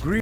Gre-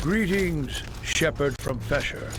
Greetings, shepherd from Fesher.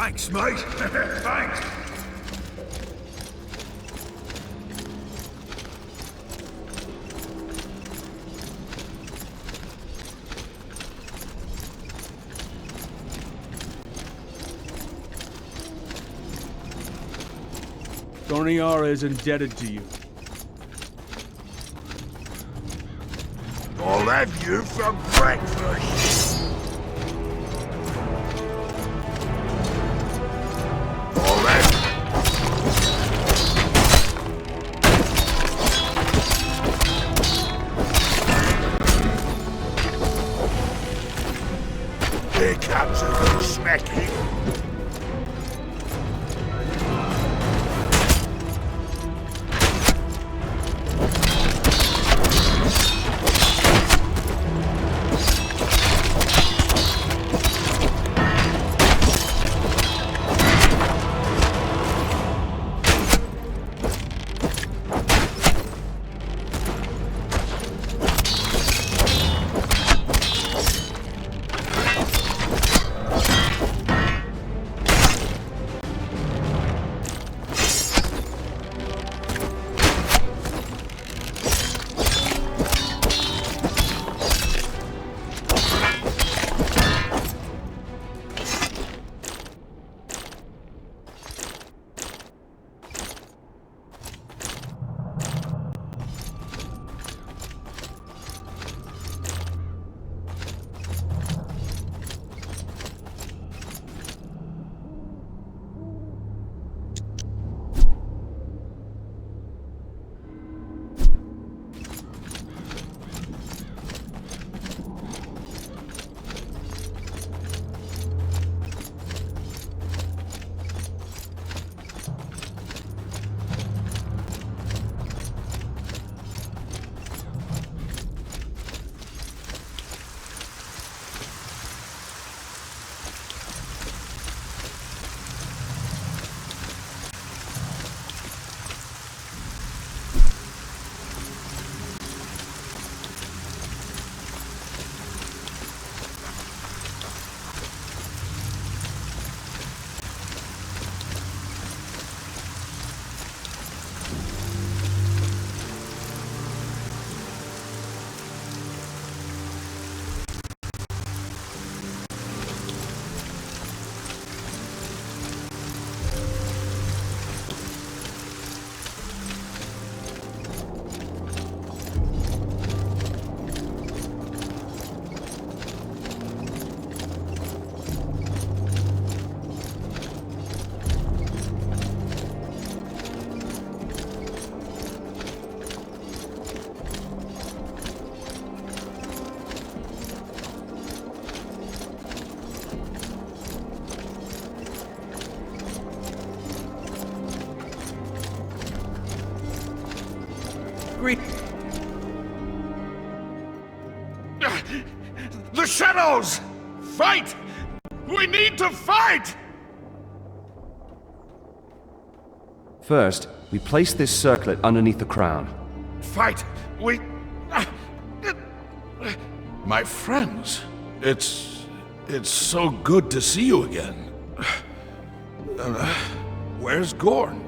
Thanks, mate. Thanks. Thorniara is indebted to you. I'll have you for breakfast. Here comes a good smacking. The shadows! Fight! We need to fight! First, we place this circlet underneath the crown. Fight! We... My friends, it's so good to see you again. Where's Gorn?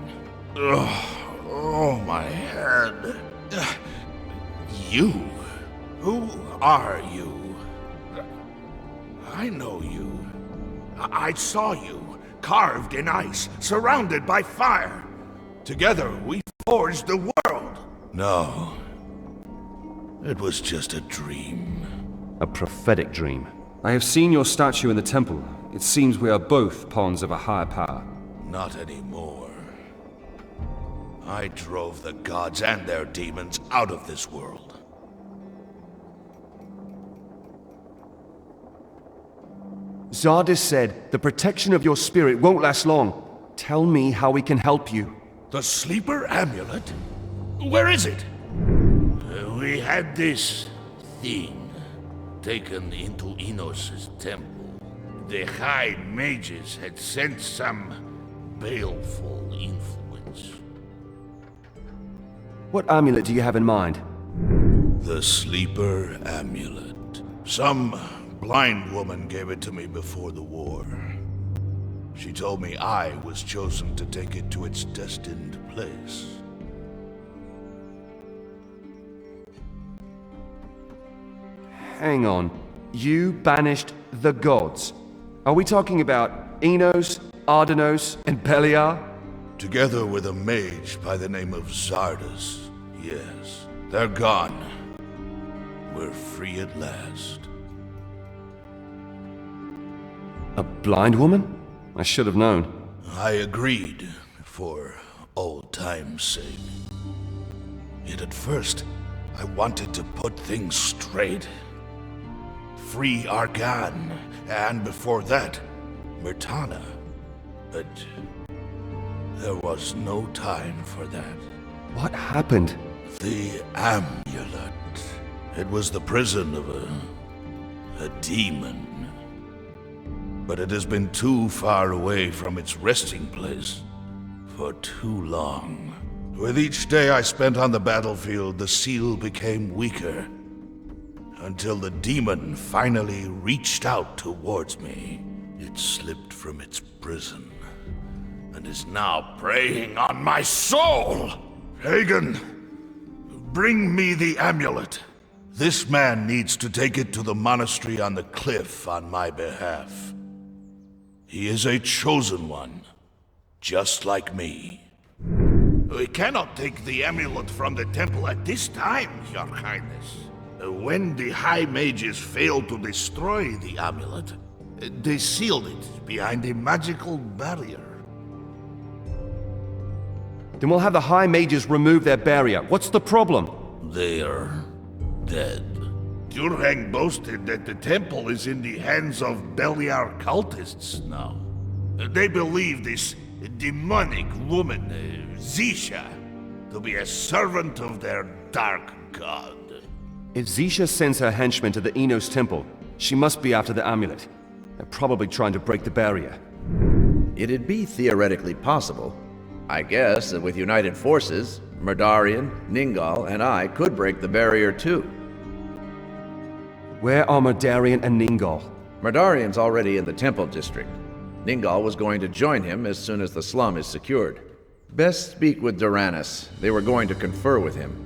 Oh, my head. You? Who are you? I know you. I saw you, carved in ice, surrounded by fire. Together, we forged the world. No. It was just a dream. A prophetic dream. I have seen your statue in the temple. It seems we are both pawns of a higher power. Not anymore. I drove the gods and their demons out of this world. Zardis said the protection of your spirit won't last long. Tell me how we can help you. The Sleeper Amulet? Where is it? We had this thing taken into Enos' temple. The High Mages had sent some baleful influence. What amulet do you have in mind? The Sleeper Amulet. Some blind woman gave it to me before the war. She told me I was chosen to take it to its destined place. Hang on. You banished the gods. Are we talking about Enos, Ardenos, and Beliar? Together with a mage by the name of Zardis. Yes, they're gone. We're free at last. A blind woman? I should have known. I agreed, for old time's sake. Yet at first, I wanted to put things straight. Free Argan, and before that, Myrtana. But there was no time for that. What happened? The amulet. It was the prison of a demon. But it has been too far away from its resting place for too long. With each day I spent on the battlefield, the seal became weaker. Until the demon finally reached out towards me. It slipped from its prison and is now preying on my soul! Hagen, bring me the amulet. This man needs to take it to the monastery on the cliff on my behalf. He is a chosen one, just like me. We cannot take the amulet from the temple at this time, Your Highness. When the High Mages failed to destroy the amulet, they sealed it behind a magical barrier. Then we'll have the High Mages remove their barrier. What's the problem? They're dead. Durhang boasted that the temple is in the hands of Beliar cultists now. They believe this demonic woman, Zisha, to be a servant of their dark god. If Zisha sends her henchmen to the Enos temple, she must be after the amulet. They're probably trying to break the barrier. It'd be theoretically possible. I guess that with united forces, Merdarian, Ningal, and I could break the barrier too. Where are Merdarian and Ningal? Merdarian's already in the Temple District. Ningal was going to join him as soon as the slum is secured. Best speak with Doranus. They were going to confer with him.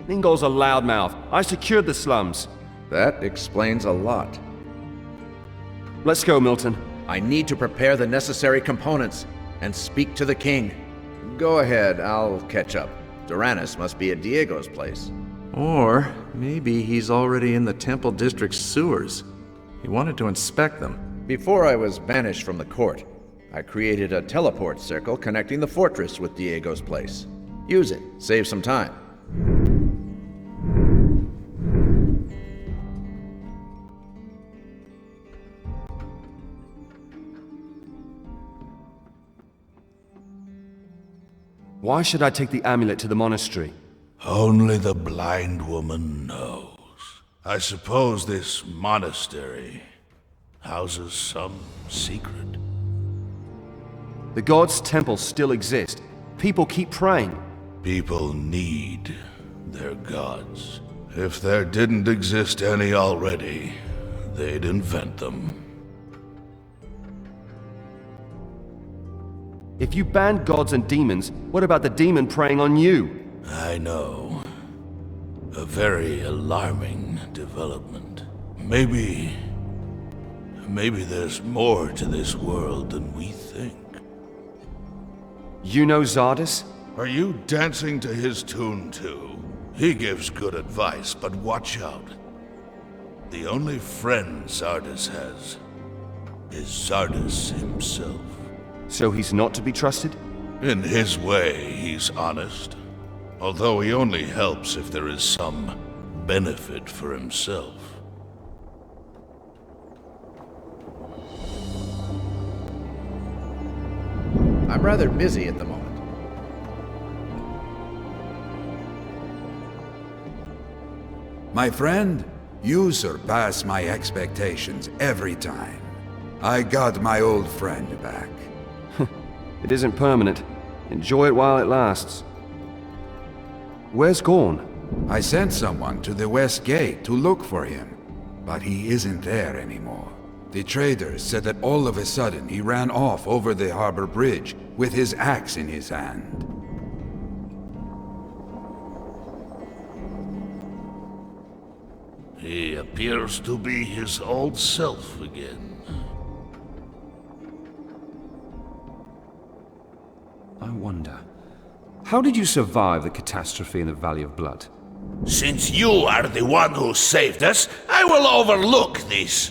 Ningal's a loudmouth. I secured the slums. That explains a lot. Let's go, Milton. I need to prepare the necessary components and speak to the king. Go ahead, I'll catch up. Doranus must be at Diego's place. Or maybe he's already in the Temple District's sewers. He wanted to inspect them. Before I was banished from the court, I created a teleport circle connecting the fortress with Diego's place. Use it, save some time. Why should I take the amulet to the monastery? Only the blind woman knows. I suppose this monastery houses some secret. The gods' temples still exist. People keep praying. People need their gods. If there didn't exist any already, they'd invent them. If you banned gods and demons, what about the demon preying on you? I know. A very alarming development. Maybe there's more to this world than we think. You know Zardes? Are you dancing to his tune too? He gives good advice, but watch out. The only friend Zardes has is Zardes himself. So he's not to be trusted? In his way, he's honest. Although he only helps if there is some benefit for himself. I'm rather busy at the moment. My friend, you surpass my expectations every time. I got my old friend back. It isn't permanent. Enjoy it while it lasts. Where's Gorn? I sent someone to the west gate to look for him, but he isn't there anymore. The traders said that all of a sudden he ran off over the harbor bridge with his axe in his hand. He appears to be his old self again. I wonder, how did you survive the catastrophe in the Valley of Blood? Since you are the one who saved us, I will overlook this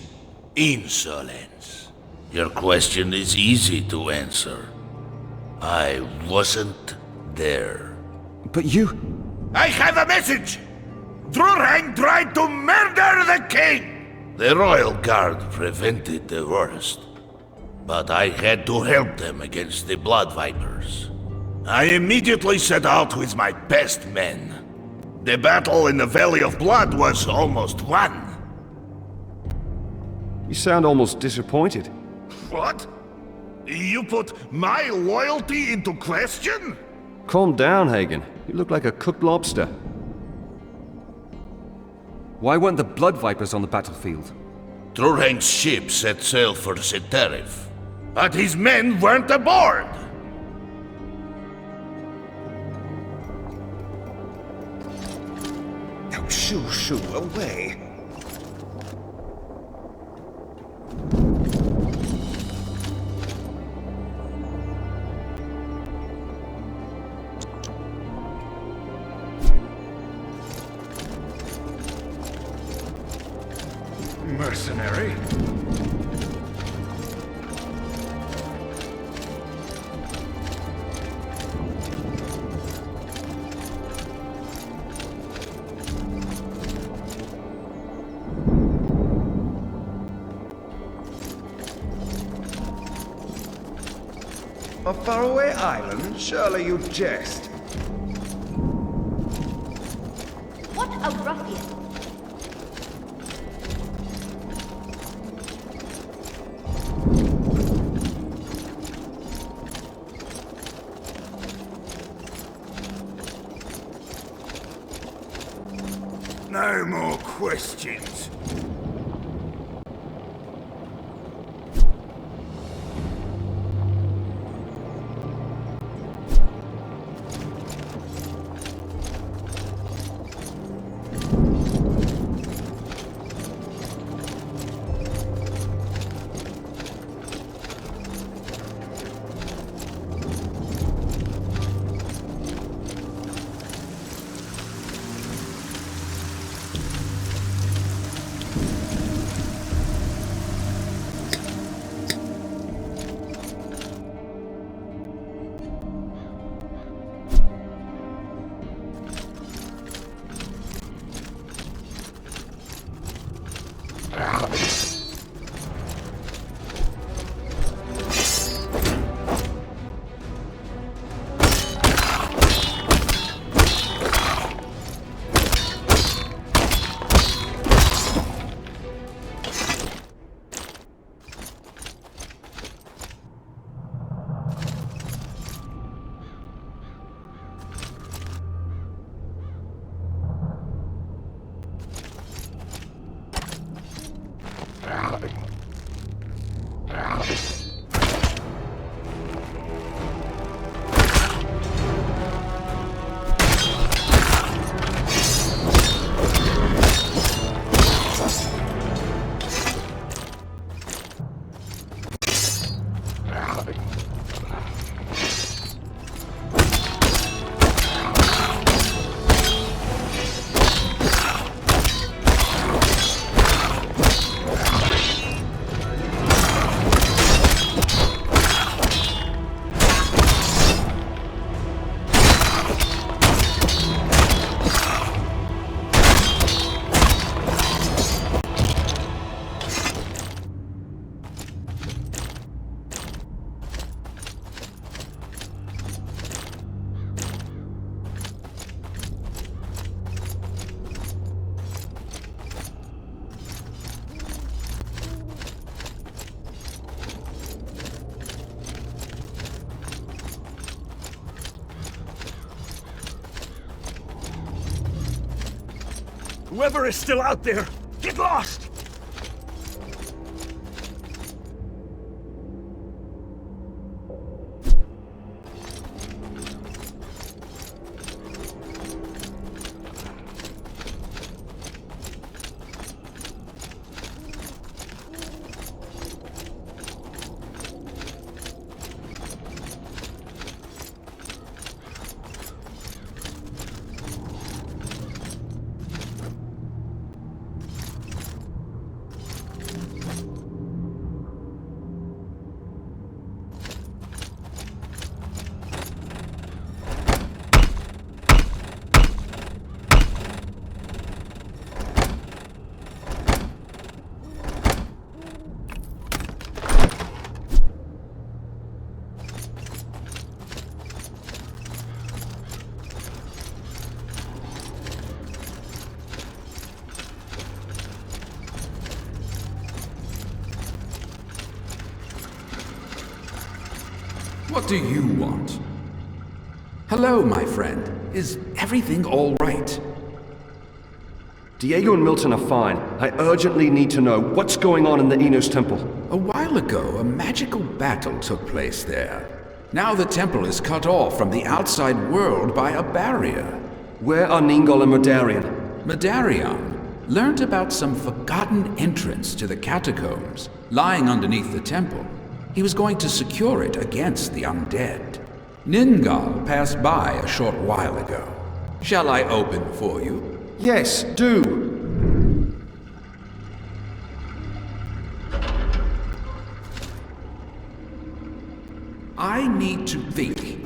insolence. Your question is easy to answer. I wasn't there. But you... I have a message! Drurhang tried to murder the king! The royal guard prevented the worst, but I had to help them against the Blood Vipers. I immediately set out with my best men. The battle in the Valley of Blood was almost won. You sound almost disappointed. What? You put my loyalty into question? Calm down, Hagen. You look like a cooked lobster. Why weren't the Blood Vipers on the battlefield? Drurhang's ship set sail for Seterif, but his men weren't aboard. Now shoo, away. Mercenary? A faraway island? Surely you jest. What a ruffian! No more questions. Whoever is still out there, get lost! What do you want? Hello, my friend. Is everything all right? Diego and Milton are fine. I urgently need to know what's going on in the Enos Temple. A while ago, a magical battle took place there. Now the temple is cut off from the outside world by a barrier. Where are Ningol and Medarian? Medarian learned about some forgotten entrance to the catacombs lying underneath the temple. He was going to secure it against the undead. Ningol passed by a short while ago. Shall I open for you? Yes, do. I need to think.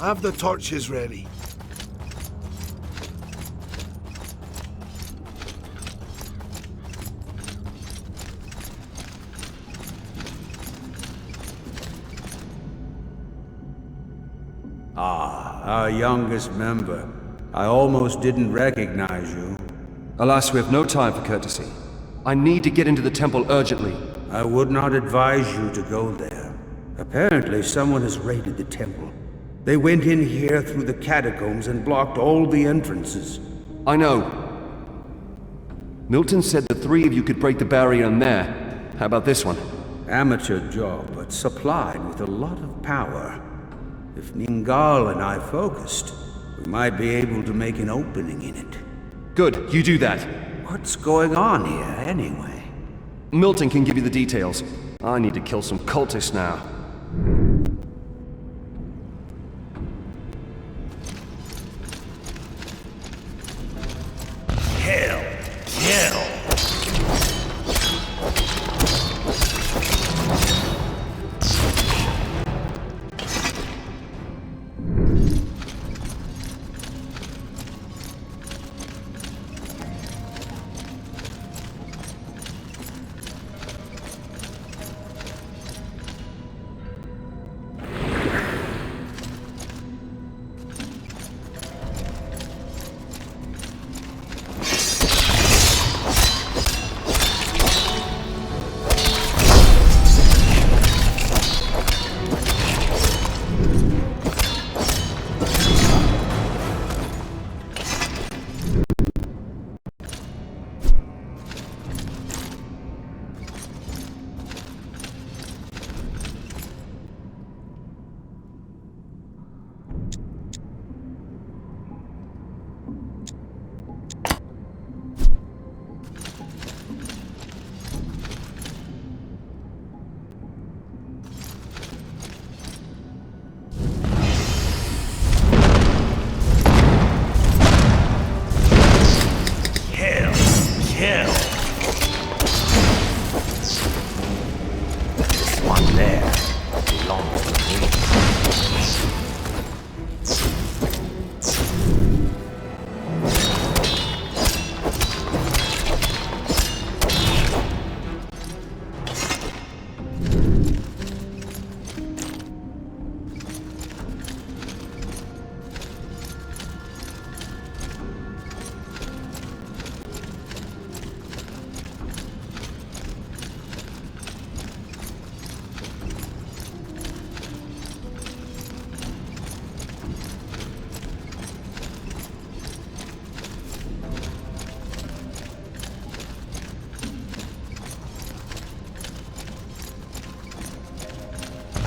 Have the torches ready. Our youngest member. I almost didn't recognize you. Alas, we have no time for courtesy. I need to get into the temple urgently. I would not advise you to go there. Apparently, someone has raided the temple. They went in here through the catacombs and blocked all the entrances. I know. Milton said the three of you could break the barrier in there. How about this one? Amateur job, but supplied with a lot of power. If Ningol and I focused, we might be able to make an opening in it. Good, you do that. What's going on here, anyway? Milton can give you the details. I need to kill some cultists now.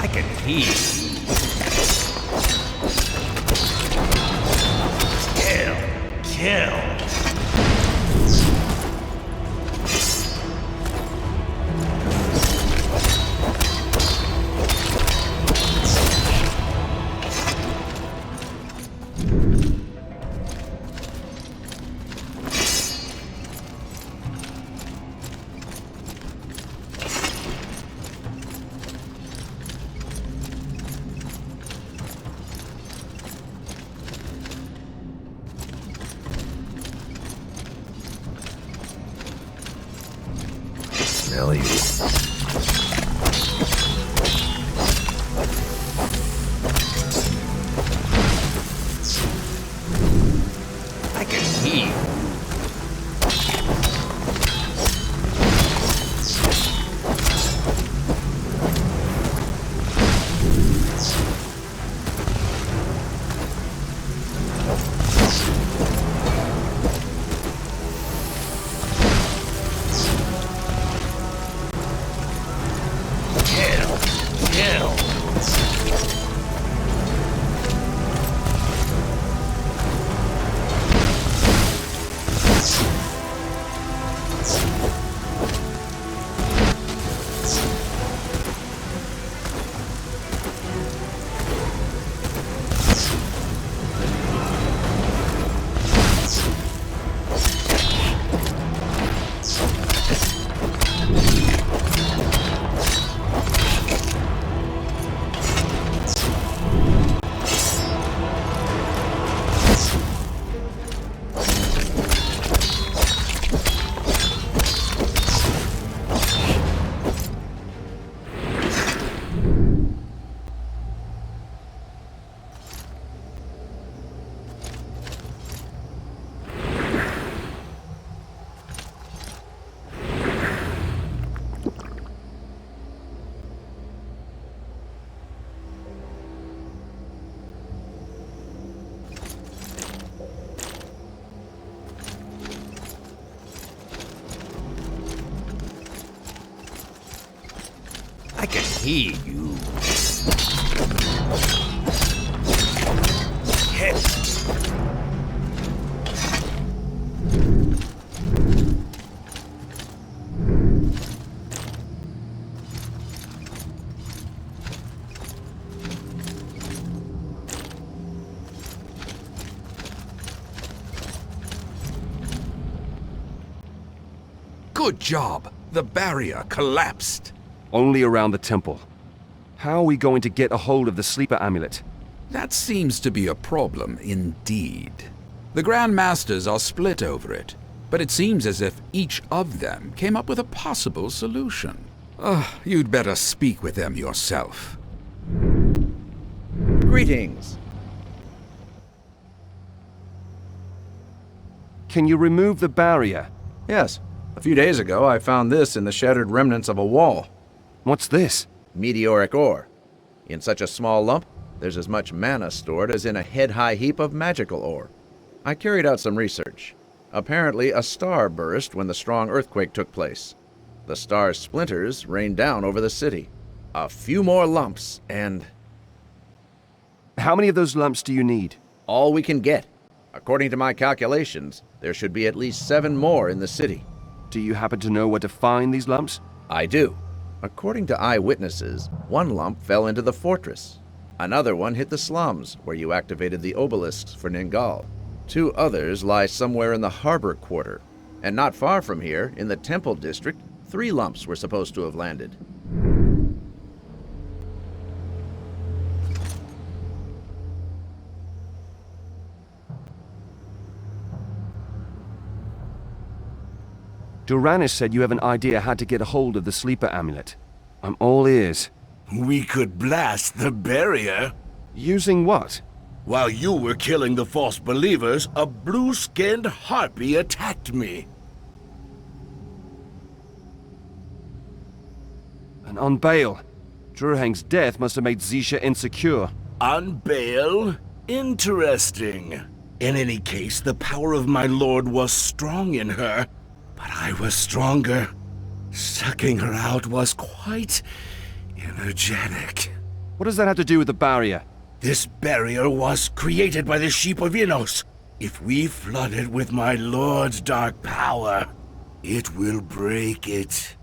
I can hear you. Kill! Smell you. I can hear you. I can hear you. Hit. Good job. The barrier collapsed. Only around the temple. How are we going to get a hold of the sleeper amulet? That seems to be a problem indeed. The Grand Masters are split over it, but it seems as if each of them came up with a possible solution. You'd better speak with them yourself. Greetings. Can you remove the barrier? Yes. A few days ago, I found this in the shattered remnants of a wall. What's this? Meteoric ore. In such a small lump, there's as much mana stored as in a head-high heap of magical ore. I carried out some research. Apparently, a star burst when the strong earthquake took place. The star's splinters rained down over the city. A few more lumps, and How many of those lumps do you need? all we can get. According to my calculations, there should be at least 7 more in the city. Do you happen to know where to find these lumps? I do. According to eyewitnesses, one lump fell into the fortress. Another one hit the slums, where you activated the obelisks for Ningal. 2 others lie somewhere in the harbor quarter. And not far from here, in the temple district, 3 lumps were supposed to have landed. Duranis said you have an idea how to get a hold of the sleeper amulet. I'm all ears. We could blast the barrier. Using what? While you were killing the false believers, a blue-skinned harpy attacked me. And on Baal. Durhang's death must have made Zisha insecure. On Baal? Interesting. In any case, the power of my lord was strong in her, but I was stronger. Sucking her out was quite energetic. What does that have to do with the barrier? This barrier was created by the sheep of Innos. If we flood it with my lord's dark power, it will break it.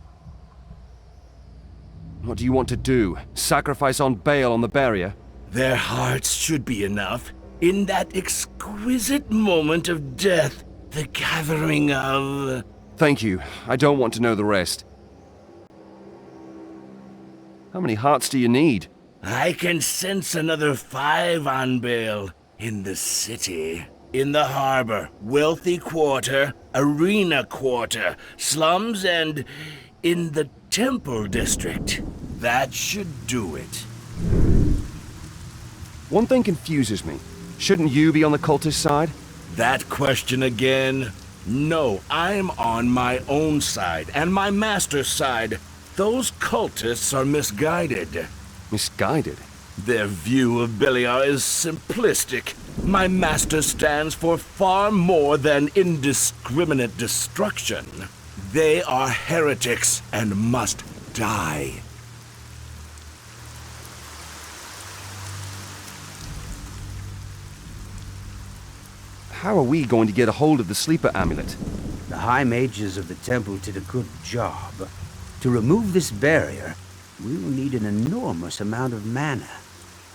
What do you want to do? Sacrifice on Baal on the barrier? Their hearts should be enough. In that exquisite moment of death, the gathering of... Thank you. I don't want to know the rest. How many hearts do you need? I can sense another 5 on Baal. In the city, in the harbor, wealthy quarter, arena quarter, slums, and in the temple district. That should do it. One thing confuses me. Shouldn't you be on the cultist side? That question again? No, I'm on my own side, and my master's side. Those cultists are misguided. Misguided? Their view of Beliar is simplistic. My master stands for far more than indiscriminate destruction. They are heretics and must die. How are we going to get a hold of the sleeper amulet? The High Mages of the temple did a good job. To remove this barrier, we will need an enormous amount of mana.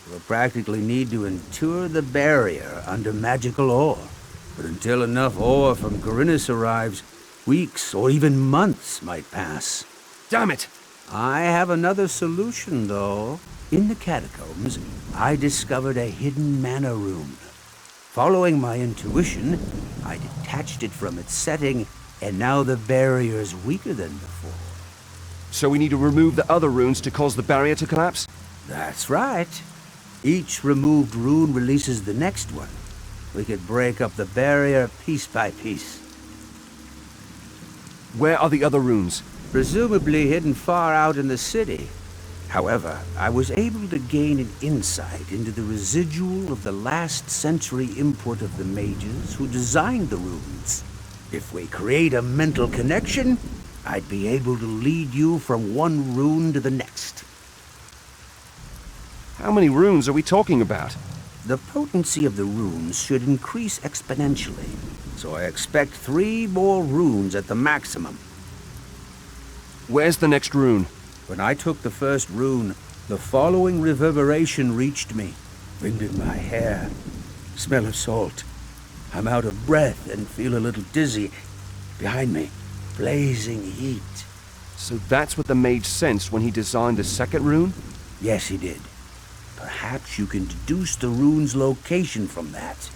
We'll practically need to endure the barrier under magical ore. But until enough ore from Corinus arrives, weeks or even months might pass. Damn it! I have another solution, though. In the catacombs, I discovered a hidden mana rune. Following my intuition, I detached it from its setting, and now the barrier's weaker than before. So we need to remove the other runes to cause the barrier to collapse? That's right. Each removed rune releases the next one. We could break up the barrier piece by piece. Where are the other runes? Presumably hidden far out in the city. However, I was able to gain an insight into the residual of the last century import of the mages who designed the runes. If we create a mental connection, I'd be able to lead you from one rune to the next. How many runes are we talking about? The potency of the runes should increase exponentially, so I expect 3 more runes at the maximum. Where's the next rune? When I took the first rune, the following reverberation reached me. Wind in my hair, smell of salt. I'm out of breath and feel a little dizzy. Behind me, blazing heat. So that's what the mage sensed when he designed the second rune? Yes, he did. Perhaps you can deduce the rune's location from that.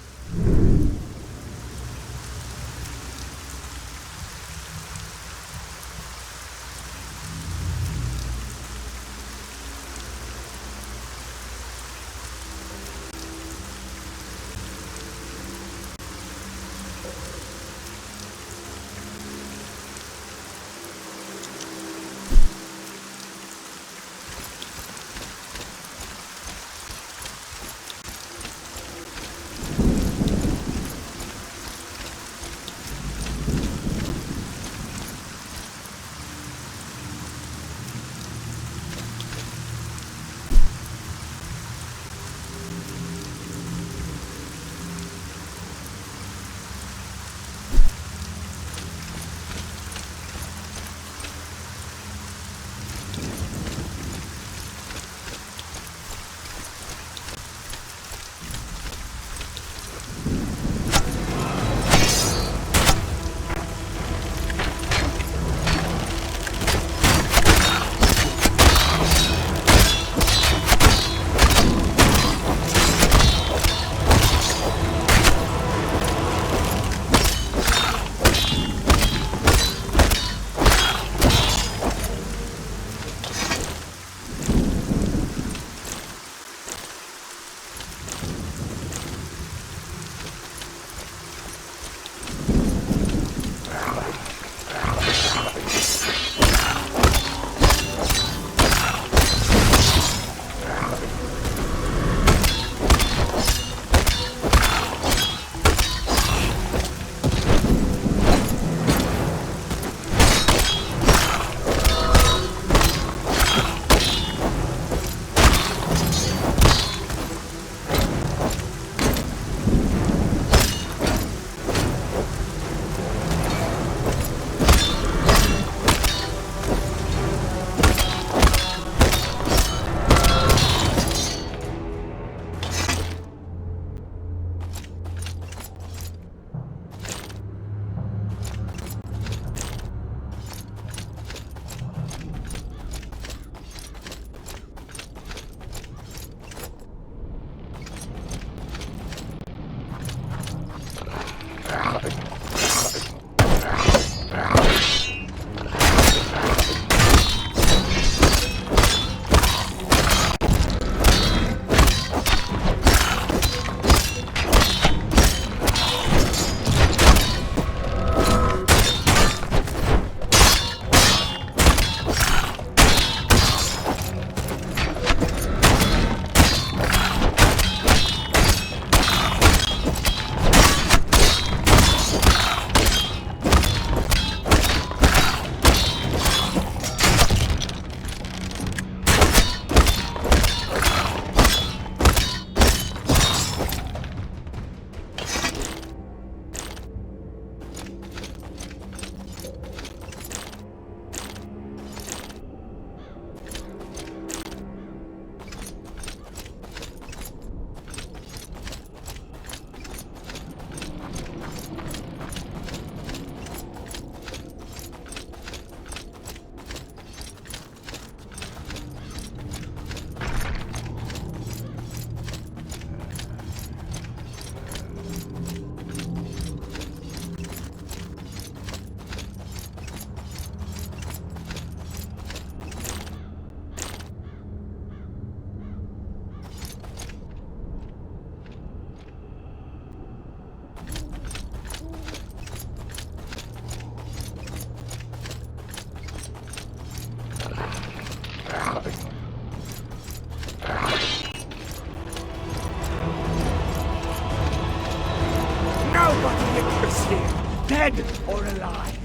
dead or alive.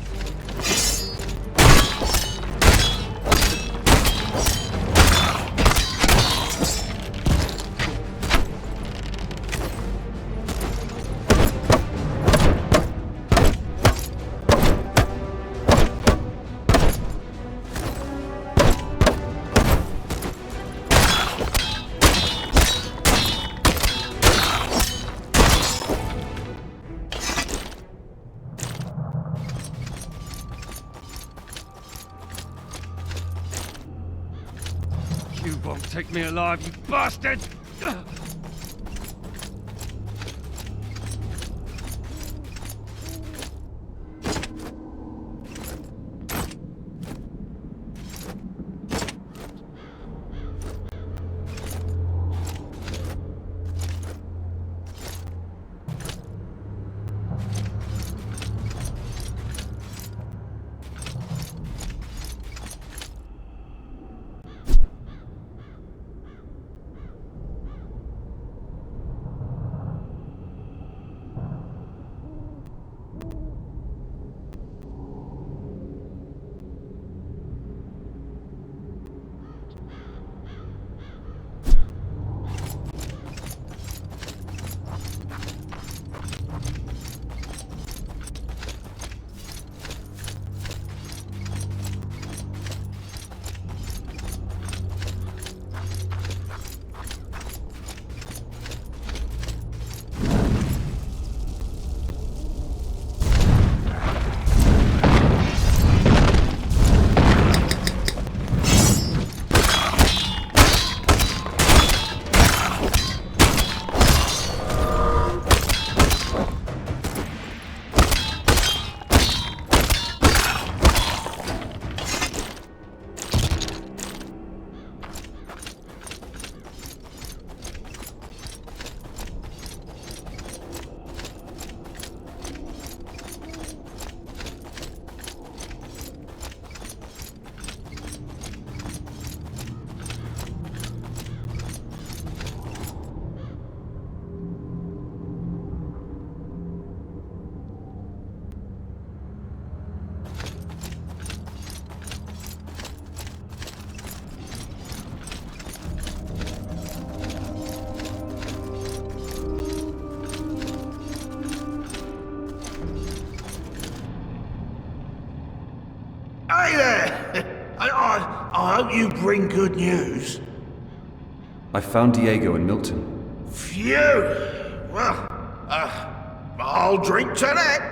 You won't take me alive, you bastard! Hey there! I hope you bring good news. I found Diego and Milton. Phew! Well, I'll drink to that.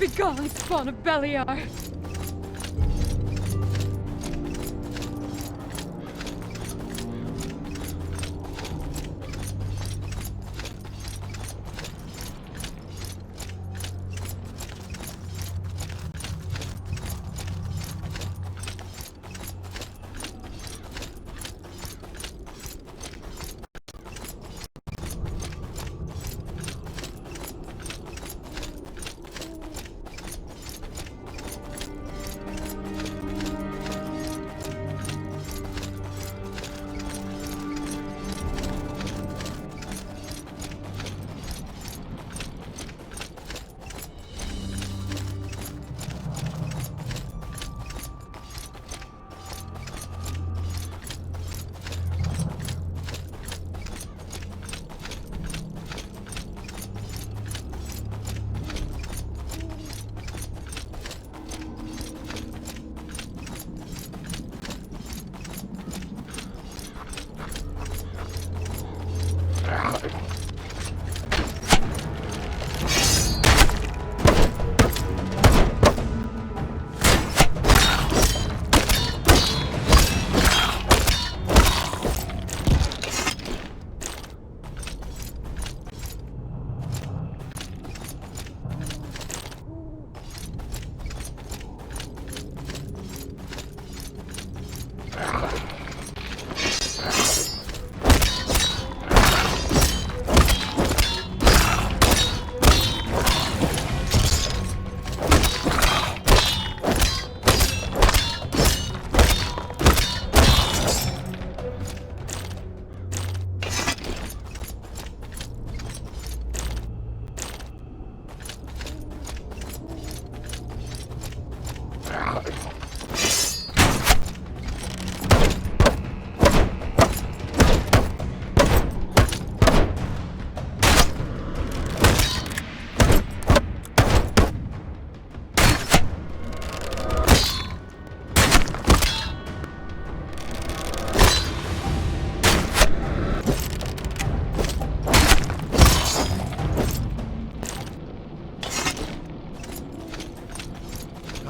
Begone, spawn of Beliar!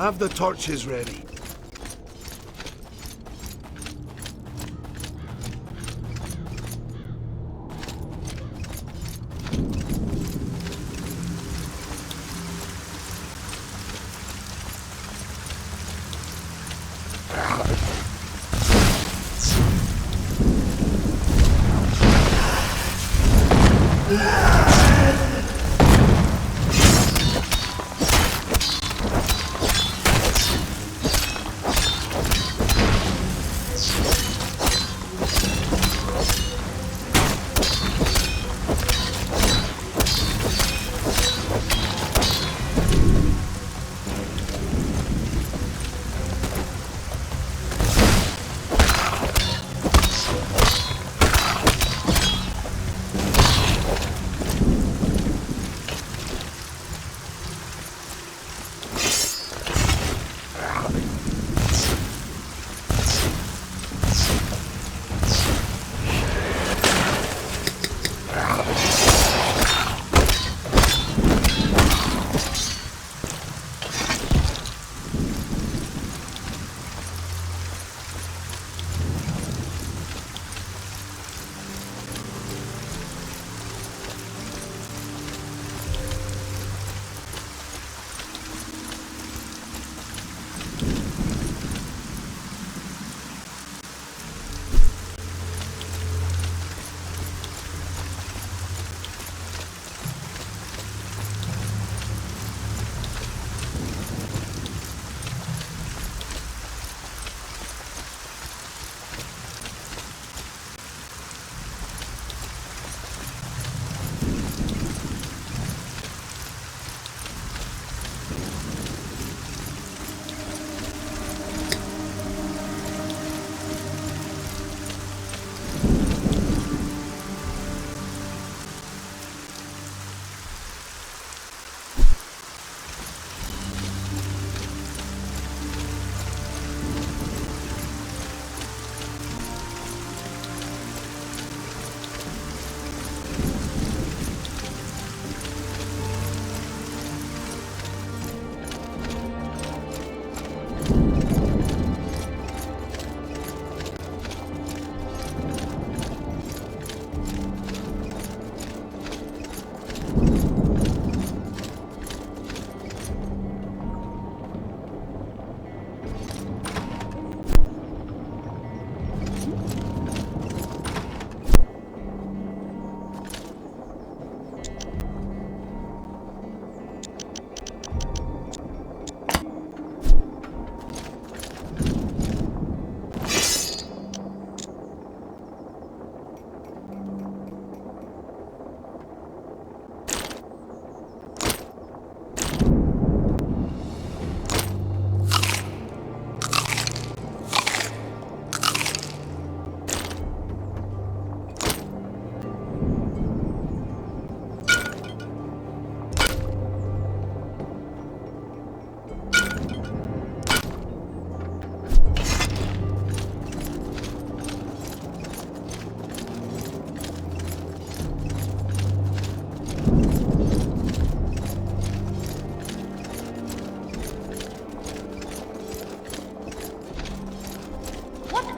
Have the torches ready.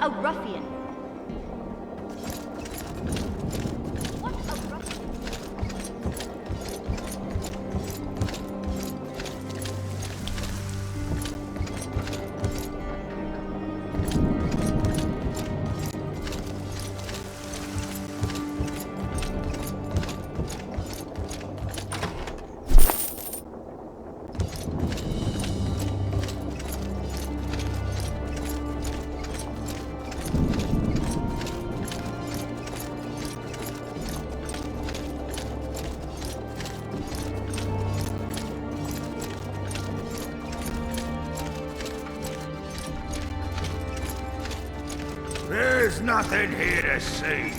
a ruffian! What a ruffian! There's nothing here to see.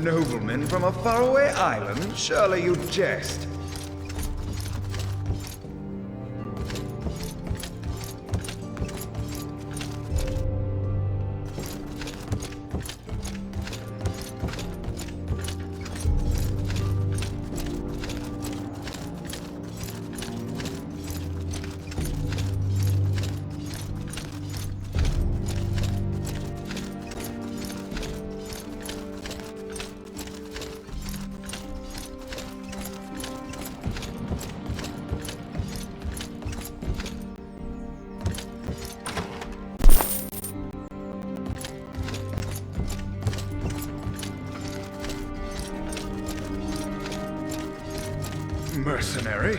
Nobleman from a faraway island? Surely you jest. Mercenary?